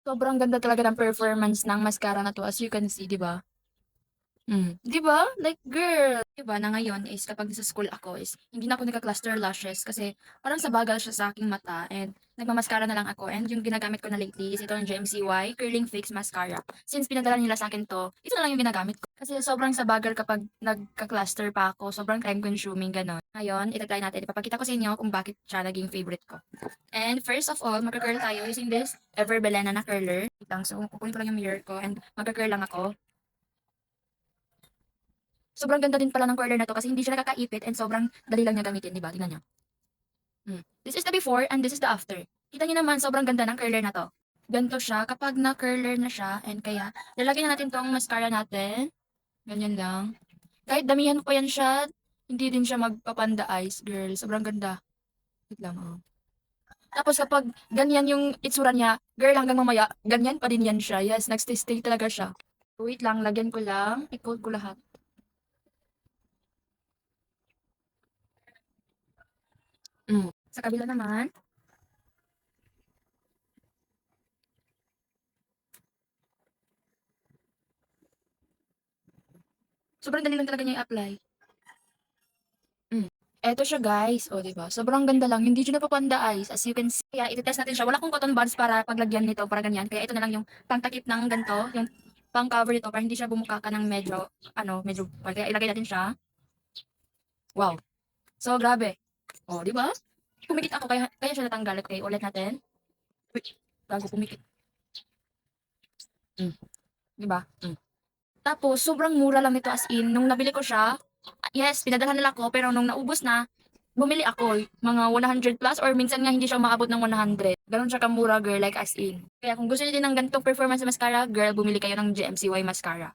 Sobrang ganda talaga ng performance ng mascara na 'to as you can see, 'di ba? 'Di ba? Like girl, 'di ba na ngayon is kapag nasa school ako is hindi na ako nagka-cluster lashes kasi parang sa bagal siya sa aking mata and nagma-mascara na lang ako and yung ginagamit ko na lately is ito yung GMCY Curling Fix Mascara. Since pinadala nila sa akin 'to, ito na lang yung ginagamit ko. Kasi sobrang sa bagal kapag nagka-cluster pa ako, sobrang time consuming gano'n. Ngayon, ita-try natin, ipapakita ko sa inyo kung bakit siya naging favorite ko. And first of all, magka-curl tayo using this Ever Belena na curler. Wait lang, so kukunin ko lang yung mirror ko and magka-curl lang ako. Sobrang ganda din pala ng curler na 'to kasi hindi siya nakakaipit and sobrang dali lang niya gamitin, 'di ba? Tingnan niyo. This is the before and this is the after. Kita niyo naman sobrang ganda ng curler na 'to. Ganito siya kapag na-curler na siya and kaya lalagyan na natin 'tong mascara natin. Ganyan lang. Kahit damihan ko yan siya, hindi din siya magpapanda eyes, girl. Sobrang ganda. Wait lang, oh. Tapos kapag ganyan yung itsura niya, girl, hanggang mamaya, ganyan pa din yan siya. Yes, nagstay-stay talaga siya. Wait lang, lagyan ko lang. I-coat ko lahat. Sa kabila naman, sobrang dali lang talaga niya i-apply. Eto siya guys, o 'di ba? Sobrang ganda lang, hindi siya napapanda eyes as you can see. Kaya ite-test natin siya. Wala akong cotton buds para paglagyan nito para ganyan. Kaya ito na lang yung pangtakip ng ganito, yung pang-cover nito para hindi siya bumuka ka ng medyo medyo kaya ilagay natin siya. Wow. So grabe. Oh, 'di ba? Pumikit ako kaya kaya siya natanggal. Okay, ulit natin. Uy, bago pumikit. 'Di ba? Tapos sobrang mura lang nito as in nung nabili ko siya. Yes, pinadalhan nila ako pero nung naubos na, bumili ako mga 100 plus or minsan nga hindi siya umaabot ng 100. Gano'n siya kamura girl like as in. Kaya kung gusto niyo din ng ganitong performance na mascara, girl bumili kayo ng GMCY mascara.